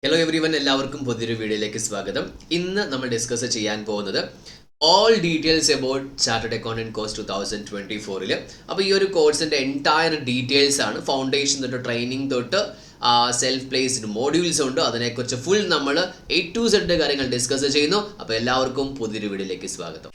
Hello every one, എല്ലാവർക്കും പുതിയൊരു വീഡിയോയിലേക്ക് സ്വാഗതം. ഇന്ന് നമ്മൾ ഡിസ്കസ് ചെയ്യാൻ പോകുന്നത് all details about chartered accountant course 2024. അപ്പോൾ ഈ ഒരു കോഴ്സിൻ്റെ എൻറ്റയർ ഡീറ്റെയിൽസ് ആണ്. ഫൗണ്ടേഷൻ തൊട്ട് ട്രെയിനിങ് തൊട്ട് സെൽഫ് പ്ലേസ്ഡ് മോഡ്യൂൾസ് ഉണ്ട്. അതിനെക്കുറിച്ച് ഫുൾ നമ്മൾ A to Z കാര്യങ്ങൾ ഡിസ്കസ് ചെയ്യുന്നു. അപ്പോൾ എല്ലാവർക്കും പുതിയൊരു വീഡിയോയിലേക്ക് സ്വാഗതം.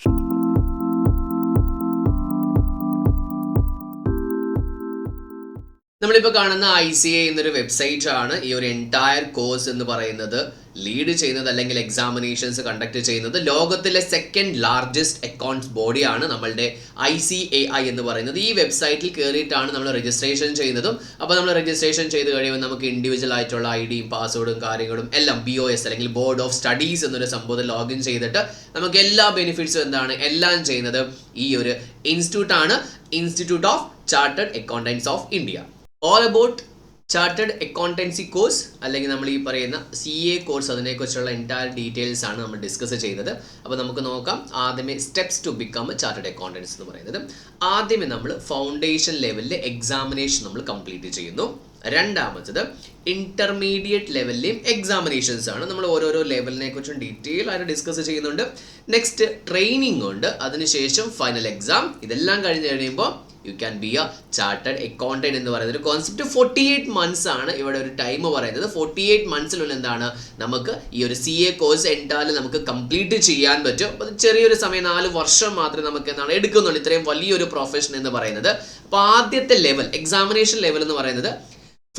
നമ്മളിപ്പോൾ കാണുന്ന ICA എന്നൊരു വെബ്സൈറ്റ് ആണ് ഈ ഒരു എൻറ്റയർ കോഴ്സ് എന്ന് പറയുന്നത് ലീഡ് ചെയ്യുന്നത്, അല്ലെങ്കിൽ എക്സാമിനേഷൻസ് കണ്ടക്ട് ചെയ്യുന്നത്. ലോകത്തിലെ സെക്കൻഡ് ലാർജസ്റ്റ് അക്കൗണ്ട്സ് ബോഡിയാണ് നമ്മളുടെ ICAI എന്ന് പറയുന്നത്. ഈ വെബ്സൈറ്റിൽ കയറിയിട്ടാണ് നമ്മൾ രജിസ്ട്രേഷൻ ചെയ്യുന്നതും. അപ്പോൾ നമ്മൾ രജിസ്ട്രേഷൻ ചെയ്ത് കഴിയുമ്പോൾ നമുക്ക് ഇൻഡിവിജ്വൽ ആയിട്ടുള്ള IDയും പാസ്വേഡും കാര്യങ്ങളും എല്ലാം BOS അല്ലെങ്കിൽ ബോർഡ് ഓഫ് സ്റ്റഡീസ് എന്നൊരു സംഭവത്തിൽ ലോഗിൻ ചെയ്തിട്ട് നമുക്ക് എല്ലാ ബെനിഫിറ്റ്സും എല്ലാം ചെയ്യുന്നത് ഈ ഒരു ഇൻസ്റ്റിറ്റ്യൂട്ടാണ്, institute of chartered accountants of India. All about chartered accountancy course അല്ലെങ്കിൽ നമ്മൾ ഈ പറയുന്ന CA കോഴ്സ്, അതിനെക്കുറിച്ചുള്ള എൻറ്റയർ ഡീറ്റെയിൽസ് ആണ് നമ്മൾ ഡിസ്കസ് ചെയ്തത്. അപ്പോൾ നമുക്ക് നോക്കാം. ആദ്യമേ steps to become chartered accountants എന്ന് പറയുന്നത്, ആദ്യമേ നമ്മൾ ഫൗണ്ടേഷൻ ലെവലിലെ എക്സാമിനേഷൻ നമ്മൾ കംപ്ലീറ്റ് ചെയ്യുന്നു. രണ്ടാമത്തത് ഇൻ്റർമീഡിയറ്റ് ലെവലിലെയും എക്സാമിനേഷൻസ് ആണ്. നമ്മൾ ഓരോരോ ലെവലിനെ കുറിച്ചും ഡീറ്റെയിൽ ആയിട്ട് ഡിസ്കസ് ചെയ്യുന്നുണ്ട്. നെക്സ്റ്റ് ട്രെയിനിങ് ഉണ്ട്, അതിനുശേഷം ഫൈനൽ എക്സാം. ഇതെല്ലാം കഴിഞ്ഞ് കഴിയുമ്പോൾ you can be A chartered accountant എന്ന് പറയുന്നത് ഒരു കോൺസെപ്റ്റ്. 48 months ആണ് ഇവിടെ ഒരു ടൈം പറയുന്നത്. 48 monthsലുള്ള എന്താണ് നമുക്ക് ഈ ഒരു CA കോഴ്സ് എന്തായാലും നമുക്ക് കംപ്ലീറ്റ് ചെയ്യാൻ പറ്റും. അപ്പോൾ ചെറിയൊരു സമയം, 4 വർഷം മാത്രമേ നമുക്ക് എന്താണ് എടുക്കുന്നുള്ളൂ ഇത്രയും വലിയൊരു പ്രൊഫഷൻ എന്ന് പറയുന്നത്. അപ്പോൾ ആദ്യത്തെ ലെവൽ, എക്സാമിനേഷൻ ലെവൽ എന്ന് പറയുന്നത്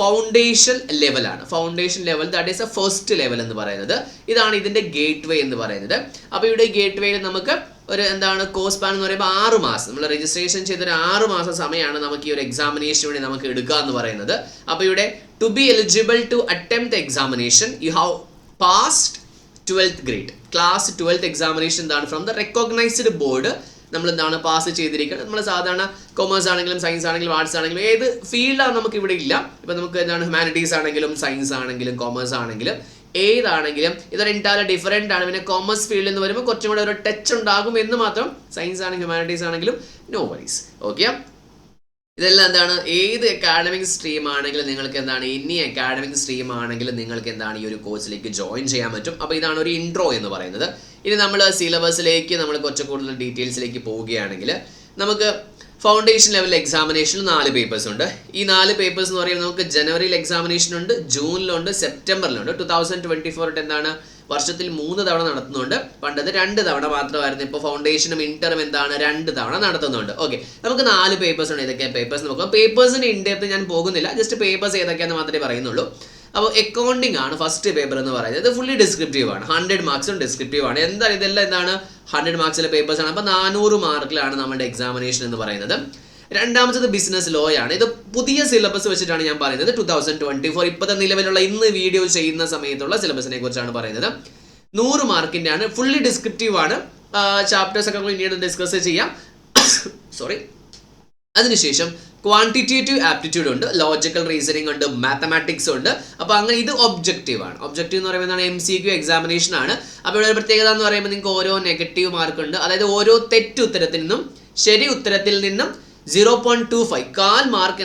ഫൗണ്ടേഷൻ ലെവലാണ്. Foundation level, that is A first level എന്ന് പറയുന്നത്. ഇതാണ് ഇതിൻ്റെ ഗേറ്റ് വേ എന്ന് പറയുന്നത്. അപ്പോൾ ഇവിടെ ഗേറ്റ് വേയിൽ നമുക്ക് ഒരു കോഴ്സ് പ്ലാൻ എന്ന് പറയുമ്പോൾ 6 മാസം, നമ്മൾ രജിസ്ട്രേഷൻ ചെയ്തൊരു 6 മാസം സമയമാണ് നമുക്ക് ഈ ഒരു എക്സാമിനേഷൻ വേണ്ടി നമുക്ക് എടുക്കുക എന്ന് പറയുന്നത്. അപ്പോൾ ഇവിടെ to be eligible to attempt examination you have passed 12th grade class 12th examination from the recognised board നമ്മൾ പാസ് ചെയ്തിരിക്കുന്നത്. നമ്മൾ സാധാരണ കൊമേഴ്സ് ആണെങ്കിലും സയൻസ് ആണെങ്കിലും ആർട്സ് ആണെങ്കിലും ഏത് ഫീൽഡാണ് നമുക്ക് ഇവിടെ ഇല്ല. ഇപ്പം നമുക്ക് ഹ്യൂമാനിറ്റീസ് ആണെങ്കിലും സയൻസ് ആണെങ്കിലും കൊമേഴ്സ് ആണെങ്കിലും ഏതാണെങ്കിലും ഇതൊരു എൻറ്റയർ ഡിഫറെൻ്റ് ആണ്. പിന്നെ കോമേഴ്സ് ഫീൽഡ് എന്ന് പറയുമ്പോൾ കുറച്ചും കൂടെ ഒരു ടച്ച് ഉണ്ടാകും എന്ന് മാത്രം. സയൻസ് ആണെങ്കിലും ഹ്യൂമാനിറ്റീസ് ആണെങ്കിലും നോ വറീസ്. ഓക്കെ, ഇതെല്ലാം ഏത് അക്കാഡമിക് സ്ട്രീം ആണെങ്കിലും നിങ്ങൾക്ക് എനി അക്കാഡമിക് സ്ട്രീം ആണെങ്കിലും നിങ്ങൾക്ക് ഈ ഒരു കോഴ്സിലേക്ക് ജോയിൻ ചെയ്യാൻ പറ്റും. അപ്പോൾ ഇതാണ് ഒരു ഇൻട്രോ എന്ന് പറയുന്നത്. ഇനി നമ്മൾ സിലബസിലേക്ക് നമ്മൾ കുറച്ച് കൂടുതൽ ഡീറ്റെയിൽസിലേക്ക് പോവുകയാണെങ്കിൽ, നമുക്ക് ഫൗണ്ടേഷൻ ലെവൽ എക്സാമിനേഷനിൽ 4 പേപ്പേഴ്സ് ഉണ്ട്. ഈ 4 പേപ്പേഴ്സ് എന്ന് പറയുമ്പോൾ നമുക്ക് ജനുവരിയിൽ എക്സാമിനേഷൻ ഉണ്ട്, ജൂണിലുണ്ട്, സെപ്റ്റംബറിലുണ്ട്. 2024 വർഷത്തിൽ 3 തവണ നടത്തുന്നുണ്ട്. പണ്ടത് 2 തവണ മാത്രമായിരുന്നു. ഇപ്പോൾ ഫൗണ്ടേഷനും ഇന്ററും 2 തവണ നടത്തുന്നുണ്ട്. ഓക്കെ, നമുക്ക് 4 പേപ്പേഴ്സ് ഉണ്ട്. ഇതൊക്കെ പേപ്പേഴ്സ് നോക്കാം. പേപ്പേഴ്സിന് ഇൻഡെപ്ത് ഞാൻ പോകുന്നില്ല, ജസ്റ്റ് പേപ്പേഴ്സ് ഏതൊക്കെയാണെന്ന് മാത്രമേ പറയുന്നുള്ളൂ. അപ്പോൾ അക്കൗണ്ടിങ് ആണ് ഫസ്റ്റ് പേപ്പർ എന്ന് പറയുന്നത്. ഇത് ഫുള്ളി ഡിസ്ക്രിപ്റ്റീവ് ആണ്, 100 മാർക്സും ഡിസ്ക്രിപ്റ്റീവ് ആണ്. ഇതെല്ലാം 100 മാർക്സിലെ പേപ്പേഴ്സ് ആണ്. അപ്പോൾ 400 മാർക്കിലാണ് നമ്മുടെ എക്സാമിനേഷൻ എന്ന് പറയുന്നത്. രണ്ടാമത്തത് ബിസിനസ് ലോ ആണ്. ഇത് പുതിയ സിലബസ് വെച്ചിട്ടാണ് ഞാൻ പറയുന്നത്. 2024 ഇപ്പോഴത്തെ നിലവിലുള്ള ഇന്ന് വീഡിയോ ചെയ്യുന്ന സമയത്തുള്ള സിലബസിനെ കുറിച്ചാണ് പറയുന്നത്. 100 മാർക്കിൻ്റെ ആണ്, ഫുള്ളി ഡിസ്ക്രിപ്റ്റീവ് ആണ്. ചാപ്റ്റേഴ്സ് ഒക്കെ പിന്നീട് ഡിസ്കസ് ചെയ്യാം. സോറി. അതിനുശേഷം ക്വാണ്ടിറ്റേറ്റീവ് ആപ്റ്റിറ്റ്യൂഡ് ഉണ്ട്, ലോജിക്കൽ റീസണിങ് ഉണ്ട്, മാത്തമാറ്റിക്സ് ഉണ്ട്. അപ്പോൾ അങ്ങനെ ഇത് ഒബ്ജക്റ്റീവ് ആണ്. ഒബ്ജക്റ്റീവ് എന്ന് പറയുമ്പോൾ MCQ എക്സാമിനേഷൻ ആണ്. അപ്പോൾ ഇവിടെ ഒരു പ്രത്യേകത എന്ന് പറയുമ്പോൾ നിങ്ങൾക്ക് ഓരോ നെഗറ്റീവ് മാർക്ക് ഉണ്ട്. അതായത് ഓരോ തെറ്റുത്തരത്തിൽ നിന്നും ശരി ഉത്തരത്തിൽ നിന്നും 0.25 കാൽ മാർക്ക്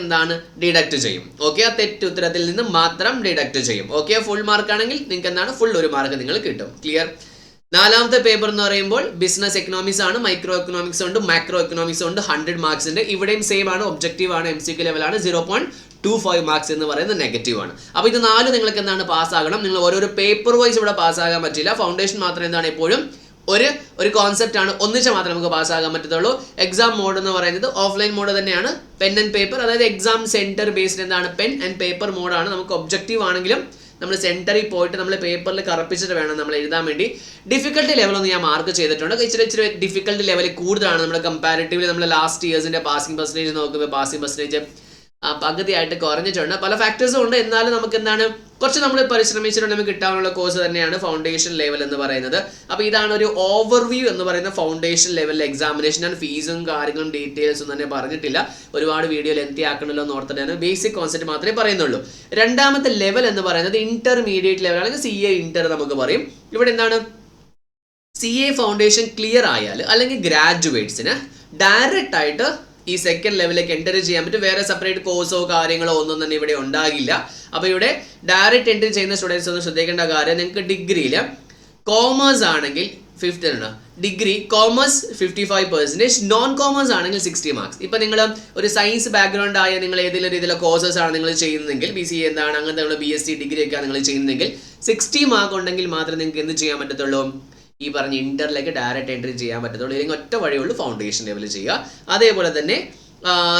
ഡിഡക്ട് ചെയ്യും. ഓക്കെ, ആ തെറ്റുത്തരത്തിൽ നിന്നും മാത്രം ഡിഡക്ട് ചെയ്യും. ഓക്കെ, ഫുൾ മാർക്ക് ആണെങ്കിൽ നിങ്ങൾക്ക് ഫുൾ ഒരു മാർക്ക് നിങ്ങൾ കിട്ടും. ക്ലിയർ. 4ാമത്തെ പേപ്പർ എന്ന് പറയുമ്പോൾ ബിസിനസ് എക്കണോമിക്സ് ആണ്. മൈക്രോ എക്കണോമിക്സ് ഉണ്ട്, മാക്രോ എക്കണോമിക്സ് ഉണ്ട്. 100 മാർക്സിന്റെ. ഇവിടെയും സെയിം ആണ്, ഒബ്ജക്റ്റീവ് ആണ്, MCQ ലെവലാണ്. 0.25 മാർക്സ് എന്ന് പറയുന്നത് നെഗറ്റീവ് ആണ്. അപ്പോൾ ഇത് 4 നിങ്ങൾക്ക് പാസ്സാകണം. നിങ്ങൾ ഓരോരോ പേപ്പർ വൈസ് ഇവിടെ പാസ്സാകാൻ പറ്റില്ല. ഫൗണ്ടേഷൻ മാത്രം എപ്പോഴും ഒരു കോൺസെപ്റ്റ് ആണ്, ഒന്നിച്ച് മാത്രമേ നമുക്ക് പാസ്സാകാൻ പറ്റത്തുള്ളൂ. എക്സാം മോഡ് എന്ന് പറയുന്നത് ഓഫ്ലൈൻ മോഡ് തന്നെയാണ്, പെൻ ആൻഡ് പേപ്പർ. അതായത് exam centre based pen and paper മോഡാണ്. നമുക്ക് ഒബ്ജക്റ്റീവ് ആണെങ്കിലും നമ്മൾ സെന്ററിൽ പോയിട്ട് നമ്മൾ പേപ്പറിൽ കറപ്പിച്ചിട്ട് വേണം നമ്മൾ എഴുതാൻ വേണ്ടി. ഡിഫിക്കൽട്ടി ലെവലൊന്നും ഞാൻ മാർക്ക് ചെയ്തിട്ടുണ്ട്. ഇച്ചിരി ഡിഫിക്കൽട്ടി ലെവൽ കൂടുതലാണ്. നമ്മുടെ കമ്പാരിറ്റീവ്ലി നമ്മൾ ലാസ്റ്റ് ഇയേഴ്സിൻ്റെ പാസിംഗ് പെർസെൻറ്റേജ് നോക്കുമ്പോൾ പാസിംഗ് പെർസെൻറ്റേജ് പകുതിയായിട്ട് കുറഞ്ഞിട്ടുണ്ട്. പല ഫാക്ടേഴ്സും ഉണ്ട്. എന്നാലും നമുക്ക് കുറച്ച് നമ്മൾ പരിശ്രമിച്ചിട്ടുണ്ട് നമുക്ക് കിട്ടാനുള്ള കോഴ്സ് തന്നെയാണ് ഫൗണ്ടേഷൻ ലെവൽ എന്ന് പറയുന്നത്. അപ്പോൾ ഇതാണ് ഒരു ഓവർവ്യൂ എന്ന് പറയുന്ന ഫൗണ്ടേഷൻ ലെവൽ എക്സാമിനേഷൻ. ഞാൻ ഫീസും കാര്യങ്ങളും ഡീറ്റെയിൽസും തന്നെ പറഞ്ഞിട്ടില്ല, ഒരുപാട് വീഡിയോ ലെങ്തി ആക്കണമല്ലോ എന്ന് ഓർത്തിട്ടാണ് ബേസിക് കോൺസെപ്റ്റ് മാത്രമേ പറയുന്നുള്ളൂ. രണ്ടാമത്തെ ലെവൽ എന്ന് പറയുന്നത് ഇന്റർമീഡിയറ്റ് ലെവൽ അല്ലെങ്കിൽ CA ഇന്റർ നമുക്ക് പറയും. ഇവിടെ CA ഫൗണ്ടേഷൻ ക്ലിയർ ആയാൽ അല്ലെങ്കിൽ ഗ്രാജുവേറ്റ്സിന് ഡയറക്റ്റ് ആയിട്ട് ഈ സെക്കൻഡ് ലെവലിലേക്ക് എൻ്റർ ചെയ്യാൻ പറ്റും. വേറെ സെപ്പറേറ്റ് കോഴ്സോ കാര്യങ്ങളോ ഒന്നും തന്നെ ഇവിടെ ഉണ്ടാകില്ല. അപ്പോൾ ഇവിടെ ഡയറക്റ്റ് എൻട്രി ചെയ്യുന്ന സ്റ്റുഡൻസ് ഒന്ന് ശ്രദ്ധിക്കേണ്ട കാര്യം, നിങ്ങൾക്ക് ഡിഗ്രിയിൽ കോമേഴ്സ് ആണെങ്കിൽ 50 ആണ്, ഡിഗ്രി കോമേഴ്സ് 55%, നോൺ കോമേഴ്സ് ആണെങ്കിൽ 60 മാർക്സ്. ഇപ്പം നിങ്ങൾ ഒരു സയൻസ് ബാക്ക്ഗ്രൗണ്ട് ആയ നിങ്ങൾ ഏതെങ്കിലും രീതിയിലുള്ള കോഴ്സസ് ആണ് നിങ്ങൾ ചെയ്യുന്നതെങ്കിൽ, BCA എന്താണ് അങ്ങനത്തെ BSc ഡിഗ്രി ഒക്കെ നിങ്ങൾ ചെയ്യുന്നതെങ്കിൽ 60 മാർക്ക് ഉണ്ടെങ്കിൽ മാത്രമേ നിങ്ങൾക്ക് എന്ത് ചെയ്യാൻ പറ്റത്തുള്ളൂ, ഈ പറഞ്ഞ ഇന്ററിലേക്ക് ഡയറക്റ്റ് എൻട്രി ചെയ്യാൻ പറ്റത്തുള്ളൂ. ഇല്ലെങ്കിൽ ഒറ്റ വഴിയുള്ളൂ, ഫൗണ്ടേഷൻ ലെവൽ ചെയ്യുക. അതേപോലെ തന്നെ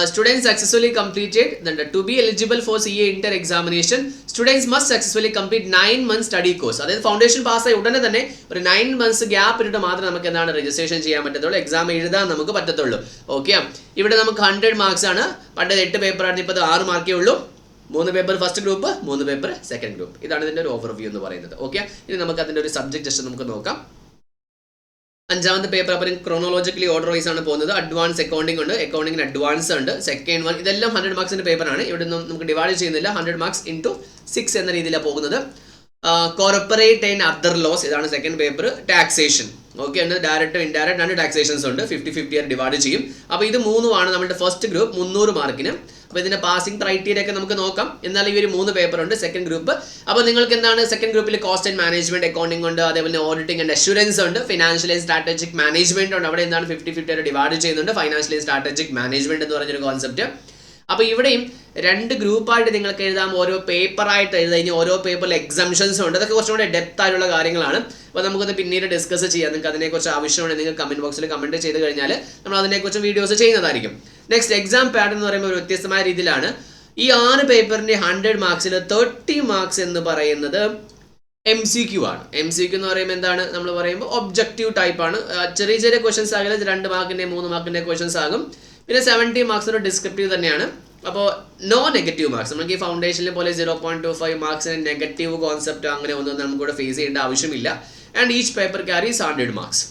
students successfully completed to be eligible for CA inter examination, students must successfully complete 9 months study course. അതായത് ഫൗണ്ടേഷൻ പാസ്സായി ഉടനെ തന്നെ ഒരു 9 months ഗ്യാപ്പ് ഇട്ടിട്ട് മാത്രമേ നമുക്ക് എന്താണ് രജിസ്ട്രേഷൻ ചെയ്യാൻ പറ്റത്തുള്ളൂ, എക്സാം എഴുതാൻ നമുക്ക് പറ്റത്തുള്ളൂ. ഓക്കെ, ഇവിടെ നമുക്ക് 100 മാർക്സ് ആണ്. പണ്ട് 8 പേപ്പർ ആയിരുന്നു, ഇപ്പോൾ 6 മാർക്കേ ഉള്ളൂ. 3 paper first group, 3 paper second group. ഇതാണ് ഇതിൻ്റെ ഒരു ഓവർവ്യൂ എന്ന് പറയുന്നത്. ഓക്കെ, ഇനി നമുക്ക് അതിൻ്റെ ഒരു സബ്ജക്ട് ജസ്റ്റ് നമുക്ക് നോക്കാം. 5ാമത്തെ പേപ്പർ അപ്പം ക്രോണോളജിക്കലി ഓർഡർ വൈസ് ആണ് പോകുന്നത്. അഡ്വാൻസ് അക്കൗണ്ടിംഗ് ഉണ്ട്, അക്കൗണ്ടിങ്ങിന് അഡ്വാൻസ് ഉണ്ട്, സെക്കൻഡ് വൺ. ഇതെല്ലാം 100 മാർക്സിൻ്റെ പേപ്പറാണ്. ഇവിടെ ഒന്നും നമുക്ക് ഡിവൈഡ് ചെയ്യുന്നില്ല. 100 മാർക്സ് ഇൻറ്റു 6 എന്ന രീതിയിലാണ് പോകുന്നത്. കോർപ്പറേറ്റ് ആൻഡ് അതർ ലോസ്, ഇതാണ് second paper. Taxation, okay, direct indirect ആണ് ടാക്സേഷൻസ് ഉണ്ട്. 50-50 ആയിട്ട് ഡിവൈഡ് ചെയ്യും. അപ്പോൾ ഇത് 3 നമ്മുടെ ഫസ്റ്റ് ഗ്രൂപ്പ് 300 മാർക്കിന്. അപ്പോൾ ഇതിൻ്റെ പാസിംഗ് ക്രൈറ്റീരിയ ഒക്കെ നമുക്ക് നോക്കാം. എന്നാൽ ഈ ഒരു 3 പേപ്പർ ഉണ്ട് സെക്കൻഡ് ഗ്രൂപ്പ്. അപ്പോൾ നിങ്ങൾക്ക് എന്താണ് സെക്കൻഡ് ഗ്രൂപ്പിൽ കോസ്റ്റ് ആൻഡ് മാനേജ്മെന്റ് അക്കൗണ്ടിംഗ് ഉണ്ട്, അതേപോലെ ഓഡിറ്റിംഗ് ആൻഡ് അഷുറൻസ് ഉണ്ട്, ഫിനാൻഷ്യൽ ആൻഡ് സ്ട്രാറ്റജിക് മാനേജ്മെന്റ് ഉണ്ട്. അവിടെ എന്താണ് 50-50 ആയിട്ട് ഡിവൈഡ് ചെയ്യുന്നുണ്ട്. ഫൈനാൻഷ്യൽ ആൻഡ് സ്ട്രാറ്റജിക് മാനേജ്മെന്റ് എന്ന് പറഞ്ഞൊരു കോൺസെപ്റ്റ്. അപ്പോൾ ഇവിടെയും 2 ഗ്രൂപ്പായിട്ട് നിങ്ങൾക്ക് എഴുതാം, ഓരോ പേപ്പറായിട്ട് എഴുതാം. ഇനി ഓരോ പേപ്പറിൽ എക്സംഷൻസും ഉണ്ട്. അതൊക്കെ കുറച്ചും കൂടെ ഡെപ്ത് ആയിട്ടുള്ള കാര്യങ്ങളാണ്. അപ്പോൾ നമുക്കത് പിന്നീട് ഡിസ്കസ് ചെയ്യാം. നിങ്ങൾക്ക് അതിനെക്കുറിച്ച് ആവശ്യമുണ്ടെങ്കിൽ നിങ്ങൾ കമൻറ്റ് ബോക്സിൽ കമൻറ്റ് ചെയ്ത് കഴിഞ്ഞാൽ നമ്മൾ അതിനെക്കുറിച്ച് വീഡിയോസ് ചെയ്യുന്നതായിരിക്കും. നെക്സ്റ്റ് എക്സാം പാറ്റേൺ എന്ന് പറയുമ്പോൾ ഒരു വ്യത്യസ്തമായ രീതിയിലാണ്. ഈ 6 പേപ്പറിൻ്റെ 100 മാർക്സിൽ 30 മാർക്സ് എന്ന് പറയുന്നത് MCQ ആണ്. MCQ എന്ന് പറയുമ്പോൾ എന്താണ്, നമ്മൾ പറയുമ്പോൾ ഒബ്ജക്റ്റീവ് ടൈപ്പ് ആണ്. ചെറിയ ചെറിയ ക്വസ്റ്റൻസ് ആകില്ല, 2 മാർക്കിൻ്റെ 3 മാർക്കിൻ്റെ ക്വസ്റ്റൻസ് ആകും. പിന്നെ 70 മാർക്സ് ഒരു ഡിസ്ക്രിപ്റ്റീവ് തന്നെയാണ്. അപ്പോൾ നോ നെഗറ്റീവ് മാർക്സ്. നമുക്ക് ഈ ഫൗണ്ടേഷനിൽ പോലെ 0.25 മാർക്സിന് നെഗറ്റീവ് കോൺസെപ്റ്റ് അങ്ങനെ ഒന്നും നമുക്കിവിടെ ഫേസ് ചെയ്യേണ്ട ആവശ്യമില്ല. And each paper carries 100 marks,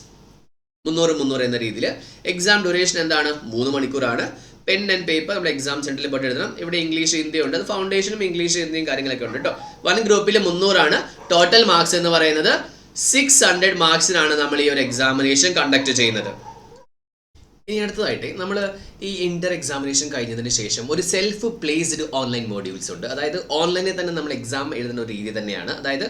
300 എന്ന രീതിയിൽ. എക്സാം ഡ്യൂറേഷൻ എന്താണ്, 3 മണിക്കൂറാണ്. പെൻ ആൻഡ് പേപ്പർ നമ്മൾ എക്സാം സെന്ററിൽ പോയിട്ട് എഴുതണം. ഇവിടെ ഇംഗ്ലീഷ് ഹിന്ദി ഉണ്ട്, അത് ഫൗണ്ടേഷനും ഇംഗ്ലീഷ് ഹിന്ദിയും കാര്യങ്ങളൊക്കെ ഉണ്ട് കേട്ടോ. 1 ഗ്രൂപ്പിൽ 300 ആണ്. ടോട്ടൽ മാർക്സ് എന്ന് പറയുന്നത് 600 മാർക്സിനാണ് നമ്മൾ ഈ ഒരു എക്സാമിനേഷൻ കണ്ടക്ട് ചെയ്യുന്നത്. ഇനി അടുത്തതായിട്ട് നമ്മൾ ഈ ഇന്റർ എക്സാമിനേഷൻ കഴിഞ്ഞതിന് ശേഷം ഒരു സെൽഫ് പ്ലേസ്ഡ് ഓൺലൈൻ മോഡ്യൂൾസ് ഉണ്ട്. അതായത് ഓൺലൈനിൽ തന്നെ നമ്മൾ എക്സാം എഴുതുന്ന ഒരു രീതി തന്നെയാണ്. അതായത്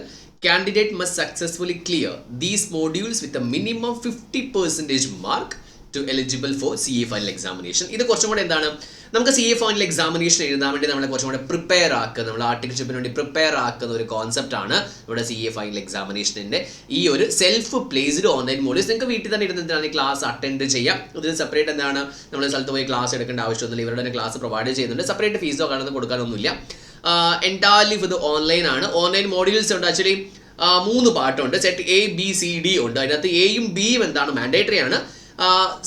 candidate must successfully clear these modules with a minimum 50% mark to eligible for CA final examination. ഇത് കുറച്ചും കൂടെ എന്താണ്, നമുക്ക് CA final examination എഴുതാൻ വേണ്ടി നമ്മളെ കുറച്ചും കൂടെ പ്രിപ്പയർ ആക്കുക, നമ്മൾ ആർട്ടിക്കിൾഷിപ്പിന് വേണ്ടി പ്രിപ്പയർ ആക്കുന്ന ഒരു കോൺസെപ്റ്റ് ആണ് ഇവിടെ CA final examinationൻ്റെ ഈ ഒരു സെൽഫ് പ്ലേസ്ഡ് ഓൺലൈൻ മോഡ്യൂൾസ്. നിങ്ങൾക്ക് വീട്ടിൽ തന്നെ ഇരുന്നിട്ടാണ് ക്ലാസ് അറ്റൻഡ് ചെയ്യാം. ഇതിന് സെപ്പറേറ്റ് എന്താണ് നമ്മൾ സ്ഥലത്ത് പോയി ക്ലാസ് എടുക്കേണ്ട ആവശ്യമൊന്നുമില്ല. ഇവരുടെ തന്നെ ക്ലാസ് പ്രൊവൈഡ് ചെയ്യുന്നുണ്ട്. സെപ്പറേറ്റ് ഫീസോ കാണുന്നത് കൊടുക്കാനൊന്നുമില്ല. എൻറ്റയർലി ഇത് ഓൺലൈൻ ആണ്. ഓൺലൈൻ മോഡ്യൂൾസ് ഉണ്ട്. ആക്ച്വലി 3 പാർട്ടുണ്ട്. സെറ്റ് ABCD ഉണ്ട്. അതിനകത്ത് Aയും Bയും എന്താണ് മാൻഡേറ്ററി ആണ്.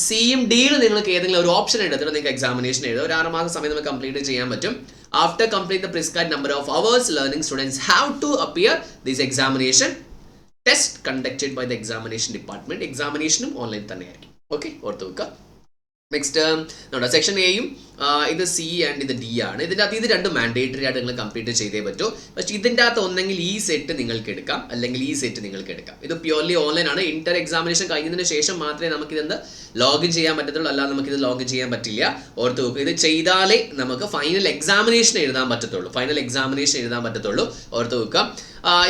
Cയും Dയിലും നിങ്ങൾക്ക് ഏതെങ്കിലും ഒരു ഓപ്ഷൻ എടുത്തിട്ട് നിങ്ങൾക്ക് എക്സാമിനേഷൻ എഴുതാം. ഒരു 6 മാസം സമയം നമുക്ക് കംപ്ലീറ്റ് ചെയ്യാൻ പറ്റും. After complete the prescribe number of hours learning students have to appear this examination test conducted by the examination department. എക്സാമിനേഷനും ഓൺലൈൻ തന്നെയായിരിക്കും. ഓക്കെ, ഓർത്ത് വെക്കുക. നെക്സ്റ്റ് നമ്മുടെ സെക്ഷൻ എയും ഇത് C ആൻഡ് ഇത് D ആണ്. ഇതിൻ്റെ അകത്ത് ഇത് 2 മാൻഡേറ്ററി ആയിട്ട് നിങ്ങൾ കംപ്ലീറ്റ് ചെയ്തേ പറ്റൂ. പക്ഷേ ഇതിൻ്റെ അകത്ത് ഒന്നെങ്കിൽ ഈ സെറ്റ് നിങ്ങൾക്ക് എടുക്കാം, അല്ലെങ്കിൽ ഈ സെറ്റ് നിങ്ങൾക്ക് എടുക്കാം. ഇത് പ്യുവർലി ഓൺലൈൻ ആണ്. ഇന്റർ എക്സാമിനേഷൻ കഴിഞ്ഞതിന് ശേഷം മാത്രമേ നമുക്കിതെന്ത് ലോഗിൻ ചെയ്യാൻ പറ്റത്തുള്ളൂ, അല്ലാതെ നമുക്കിത് ലോഗിൻ ചെയ്യാൻ പറ്റില്ല. ഓർത്ത് നോക്കുക, ഇത് ചെയ്താലേ നമുക്ക് ഫൈനൽ എക്സാമിനേഷൻ എഴുതാൻ പറ്റത്തുള്ളൂ. ഓർത്ത് നോക്കുക.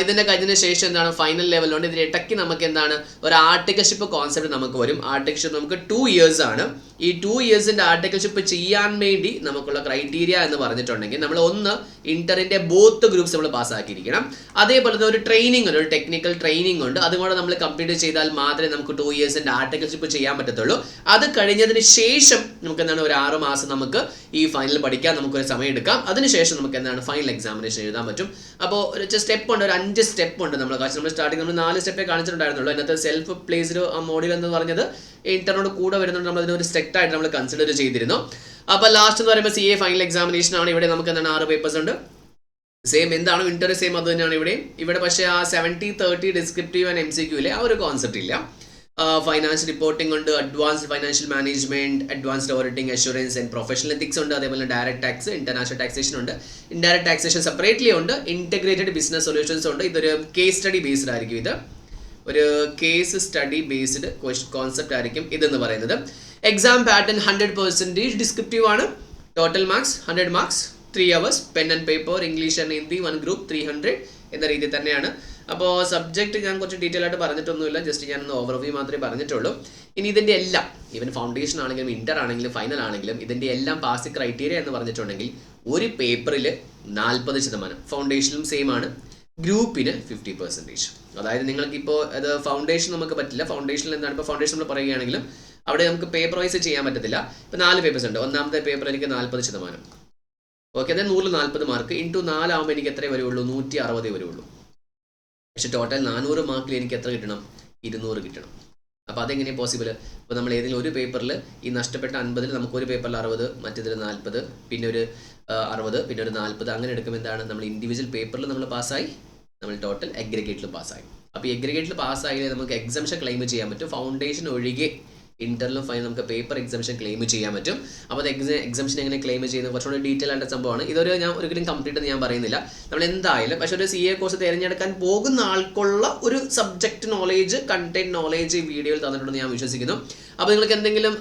ഇതിൻ്റെ കഴിഞ്ഞതിന് ശേഷം എന്താണ് ഫൈനൽ ലെവലുണ്ട്. ഇതിന് ഇടയ്ക്ക് നമുക്ക് എന്താണ് ഒരു ആർട്ടിക്കൽഷിപ്പ് കോൺസെപ്റ്റ് നമുക്ക് വരും. ആർട്ടിക്കൽഷിപ്പ് നമുക്ക് 2 years ആണ്. ഈ 2 yearsൻ്റെ ആർട്ടിക്കൽഷിപ്പ് ചെയ്യാൻ വേണ്ടി നമുക്കുള്ള ക്രൈറ്റീരിയ എന്ന് പറഞ്ഞിട്ടുണ്ടെങ്കിൽ നമ്മൾ ഒന്ന് ഇന്ററിൻ്റെ ബോത്ത് ഗ്രൂപ്പ്സ് നമ്മൾ പാസ്സാക്കിയിരിക്കണം. അതേപോലെ തന്നെ ഒരു ട്രെയിനിങ് ഉണ്ട്, ഒരു ടെക്നിക്കൽ ട്രെയിനിങ് ഉണ്ട്. അതുകൂടെ നമ്മൾ കംപ്ലീറ്റ് ചെയ്താൽ മാത്രമേ നമുക്ക് 2 yearsൻ്റെ ആർട്ടിക്കൽഷിപ്പ് ചെയ്യാൻ പറ്റത്തുള്ളൂ. അത് കഴിഞ്ഞതിന് ശേഷം നമുക്ക് എന്താണ് ഒരു 6 മാസം നമുക്ക് ഈ ഫൈനൽ പഠിക്കാൻ നമുക്കൊരു സമയം എടുക്കാം. അതിനുശേഷം നമുക്ക് എന്താണ് ഫൈനൽ എക്സാമിനേഷൻ എഴുതാൻ പറ്റും. അപ്പോൾ ഒരു സ്റ്റെപ്പ് ഉണ്ട്, ഒരു 5 സ്റ്റെപ്പ് ഉണ്ട്. നമ്മൾ സ്റ്റാർട്ടിങ് നമ്മൾ 4 സ്റ്റെപ്പേ കാണിച്ചിട്ടുണ്ടായിരുന്നുള്ളൂ. അതിനകത്ത് സെൽഫ് പ്ലേസ്ഡ് മോഡ്യൂൾ എന്ന് പറഞ്ഞത് ഇന്ററിനോട് കൂടെ വരുന്നുണ്ട്. നമ്മൾ അതിനൊരു സെറ്റ് ആയിട്ട് നമ്മൾ കൺസിഡർ ചെയ്തിരുന്നു. അപ്പോൾ ലാസ്റ്റ് എന്ന് പറയുമ്പോൾ CA ഫൈനൽ എക്സാമിനേഷൻ ആണ്. ഇവിടെ നമുക്ക് എന്താണ് 6 പേപ്പേഴ്സ് ഉണ്ട്. സെയിം എന്താണ് ഇന്റർ സെയിം അത് തന്നെയാണ് ഇവിടെ പക്ഷേ ആ 70-30 ഡിസ്ക്രിപ്റ്റീവ് ആൻഡ് MCQയിലെ ആ ഒരു കോൺസെപ്റ്റ് ഇല്ല. ഫൈനാൻഷ്യൽ റിപ്പോർട്ടിംഗ് ഉണ്ട്, advanced financial management, advanced auditing assurance and professional ethics ഉണ്ട്. അതേപോലെ ഡയറക്റ്റ് ടാക്സ്, ഇന്റർനാഷണൽ ടാക്സേഷൻ ഉണ്ട്. ഇൻഡയറക്റ്റ് ടാക്സേഷൻ സെപ്പറേറ്റ്ലി ഉണ്ട്. ഇന്റഗ്രേറ്റഡ് ബിസിനസ് സൊല്യൂഷൻസ് ഉണ്ട്. ഇതൊരു കേസ് സ്റ്റഡി ബേസ്ഡ് ആയിരിക്കും. ഇത് ഒരു കേസ് സ്റ്റഡി ബേസ്ഡ് കോൺസെപ്റ്റ് ആയിരിക്കും ഇതെന്ന് പറയുന്നത്. എക്സാം പാറ്റേൺ 100% ഡിസ്ക്രിപ്റ്റീവ് ആണ്. Total marks 100 marks, 3 hours, pen and paper, English and Hindi 1 group 300 എന്ന രീതിയിൽ തന്നെയാണ്. അപ്പോൾ സബ്ജക്റ്റ് ഞാൻ കുറച്ച് ഡീറ്റെയിൽ ആയിട്ട് പറഞ്ഞിട്ടൊന്നുമില്ല, ജസ്റ്റ് ഞാനൊന്ന് ഓവർവ്യൂ മാത്രമേ പറഞ്ഞിട്ടുള്ളൂ. ഇനി ഇതിൻ്റെ എല്ലാം, ഈവൻ ഫൗണ്ടേഷൻ ആണെങ്കിലും ഇന്റർ ആണെങ്കിലും ഫൈനൽ ആണെങ്കിലും ഇതിൻ്റെ എല്ലാം പാസ് ക്രൈറ്റീരിയ എന്ന് പറഞ്ഞിട്ടുണ്ടെങ്കിൽ ഒരു പേപ്പറിൽ 40%, ഫൗണ്ടേഷനിലും സെയിം ആണ്, ഗ്രൂപ്പിന് 50%. അതായത് നിങ്ങൾക്കിപ്പോൾ അത് ഫൗണ്ടേഷൻ നമുക്ക് പറ്റില്ല. ഫൗണ്ടേഷനിൽ എന്താണ്, ഇപ്പോൾ ഫൗണ്ടേഷൻ നമ്മൾ പറയുകയാണെങ്കിലും അവിടെ നമുക്ക് പേപ്പർ വൈസ് ചെയ്യാൻ പറ്റത്തില്ല. ഇപ്പോൾ 4 പേപ്പേഴ്സ് ഉണ്ട്. ഒന്നാമത്തെ പേപ്പർ എനിക്ക് 40%. ഓക്കെ, അതായത് 140 മാർക്ക് ഇൻറ്റു 4 ആകുമ്പോൾ എനിക്ക് എത്രയേ വരുള്ളൂ, 160 വരുള്ളൂ. പക്ഷെ ടോട്ടൽ 400 മാർക്കിൽ എനിക്ക് എത്ര കിട്ടണം, 200 കിട്ടണം. അപ്പോൾ അതെങ്ങനെയാണ് പോസിബിൾ? ഇപ്പോൾ നമ്മൾ ഏതെങ്കിലും ഒരു പേപ്പറിൽ ഈ നഷ്ടപ്പെട്ട 50 നമുക്ക് ഒരു പേപ്പറിൽ 60, മറ്റേതിൽ 40, പിന്നെ ഒരു 60, പിന്നെ ഒരു 40, അങ്ങനെ എടുക്കുമ്പോൾ എന്താണ്, നമ്മൾ ഇൻഡിവിജ്വൽ പേപ്പറിൽ നമ്മൾ പാസ്സായി, നമ്മൾ ടോട്ടൽ അഗ്രിഗേറ്റിൽ പാസ്സായി. അപ്പോൾ ഈ അഗ്രിഗേറ്റിൽ പാസ്സായാലേ നമുക്ക് എക്സംഷൻ ക്ലെയിം ചെയ്യാൻ പറ്റും. ഫൗണ്ടേഷൻ ഒഴികെ ഇന്റർണൽ ഫൈൻ നമുക്ക് പേപ്പർ എക്സംഷൻ ക്ലെയിം ചെയ്യാൻ പറ്റും. അപ്പോൾ അത് എക്സംഷൻ എങ്ങനെ ക്ലെയിം ചെയ്യുന്നത് കുറച്ചുകൂടി ഡീറ്റെയിൽ ആയിട്ട് സംഭവമാണ്. ഇതൊരു ഞാൻ ഒരിക്കലും കംപ്ലീറ്റ് എന്ന് ഞാൻ പറയുന്നില്ല. നമ്മൾ എന്തായാലും പക്ഷേ ഒരു CA കോഴ്സ് തിരഞ്ഞെടുക്കാൻ പോകുന്ന ആൾക്കുള്ള ഒരു സബ്ജക്റ്റ് നോളേജ്, കണ്ടന്റ് നോളേജ് ഈ വീഡിയോയിൽ തന്നിട്ടുണ്ടെന്ന് ഞാൻ വിശ്വസിക്കുന്നു. അപ്പോൾ നിങ്ങൾക്ക് എന്തെങ്കിലും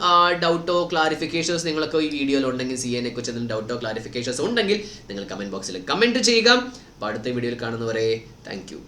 ഡൗട്ടോ ക്ലാരിഫിക്കേഷൻസ് നിങ്ങൾക്ക് ഈ വീഡിയോയിൽ ഉണ്ടെങ്കിൽ, CA നെ കുറിച്ച് എന്തെങ്കിലും ഡൗട്ടോ ക്ലാരിഫിക്കേഷൻസ് ഉണ്ടെങ്കിൽ നിങ്ങൾ കമന്റ് ബോക്സിൽ കമന്റ് ചെയ്യുക. അപ്പോൾ അടുത്ത വീഡിയോയിൽ കാണുന്നവരെ താങ്ക് യു.